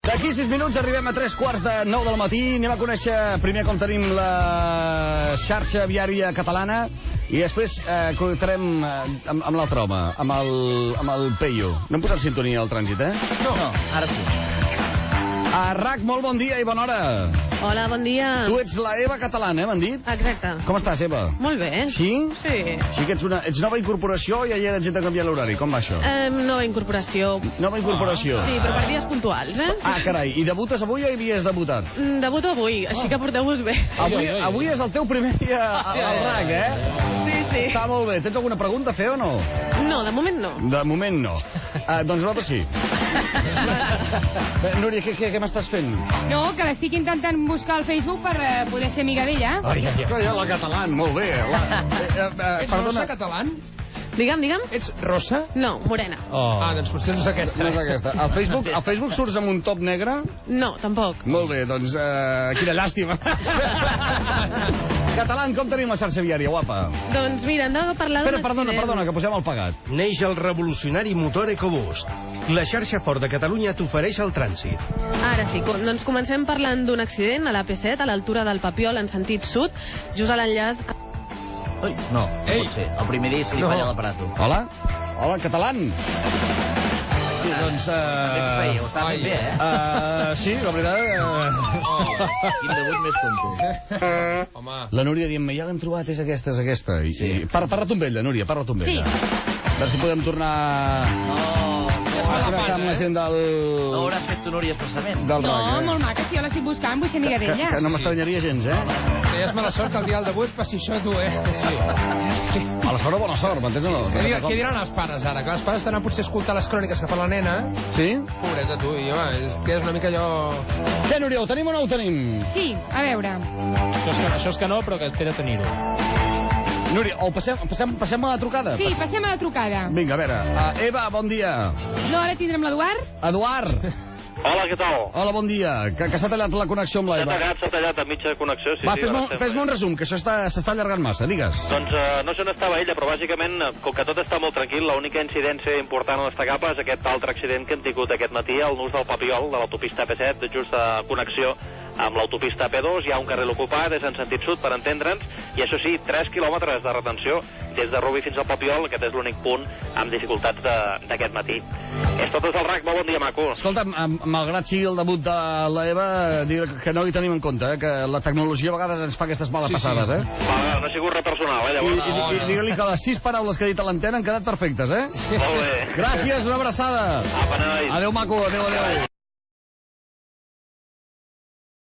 D'aquí 6 minuts arribem a 3:45 del matí. Anem a conèixer primer com tenim la xarxa viària catalana i després connectarem amb l'altre home, amb el Peyu. No hem posat sintonia al trànsit, eh? No, ara sí. RAC, molt bon dia i bona hora. Hola, bon dia. Tu ets la Eva catalana, m'han dit? Exacte. Com estàs, Eva? Molt bé. Sí? Sí. Sí que ets nova incorporació i ja ets de canviar l'horari. Com va això? Nova incorporació. Nova incorporació. Sí, però per dies puntuals, eh? Ah, carai. I debutes avui o hi havies debutat? Debuto avui, així que porteu-vos bé. Avui és el teu primer dia al RAC, eh? Sí, sí. Està molt bé. Tens alguna pregunta a fer o no? No, de moment no. De moment no. Doncs nosaltres sí. Bé, Núria, què m'estàs fent? No, que l'estic intentant buscar al Facebook per poder ser amiga d'ella. La catalana, molt bé. Ets rosa catalán? Digue'm. Ets rosa? No, morena. Doncs potser no és aquesta. No és aquesta. Al Facebook surts amb un top negre? No, tampoc. Molt bé, doncs quina llàstima. Catalán, com tenim la xarxa viària, guapa? Doncs mira, hem de parlar d'un accident. Perdona, que posem el pagat. Neix el revolucionari motor EcoBoost. La xarxa Ford de Catalunya t'ofereix el trànsit. Ara sí, doncs comencem parlant d'un accident a l'AP7, a l'altura del Papiol, en sentit sud, just a l'enllaç... Ui, no pot ser. El primer dia se li falla l'aparato. Hola, Catalán. Doncs... Ho estava fent bé, eh? Sí, la veritat... Quin debut més tonto. Home. La Núria dient, ja l'hem trobat, és aquesta. Parla-t'ho amb ella, Núria, parla-t'ho amb ella. Sí. A veure si podem tornar... a connectar amb la gent No hauràs fet tu, Núria, expressament. del No, RAC, molt maca, si jo l'estic buscant, vull ser amiga d'ella. Que no m'estranyaria gens, eh? Que ja és mala sort que el dia del debut passi això a tu, eh? Sí. A la sort o bona sort, m'entens o no? Què diran els pares ara? Que els pares estaran potser a escoltar les cròniques que fa la nena. Sí? Pobreta, tu, i home, quedes una mica allò... Què, Núria, ho tenim o no ho tenim? Sí, a veure. Això és que no, però que espera tenir-ho. Núria, passem a la trucada? Sí, passem a la trucada. Vinga, a veure. Eva, bon dia. No, ara tindrem l'Eduard. Eduard. Hola, què tal? Hola, bon dia. Que s'ha tallat la connexió amb l'Eva. S'ha tallat a mitja connexió, sí. Va, fes-me un resum, que això s'està allargant massa, digues. Doncs no sé on estava ella, però bàsicament, com que tot està molt tranquil, l'única incidència important a destacar és aquest altre accident que hem tingut aquest matí al nus del Papiol, de l'autopista AP7, just a connexió amb l'autopista AP2, hi ha un carril ocupat, és en sentit sud, per entendre'ns, i això sí, 3 quilòmetres de retenció des de Rubí fins al Papiol, aquest és l'únic punt amb dificultats d'aquest matí. És tot des del RAC, molt bon dia, maco. Escolta, malgrat sigui el debut de l'Eva, que no hi tenim en compte, que la tecnologia a vegades ens fa aquestes males passades, eh? Va, no ha sigut res personal, llavors. I digue-li que les 6 paraules que ha dit a l'antena han quedat perfectes, eh? Molt bé. Gràcies, una abraçada. Apa, noi. Adéu, maco, adéu.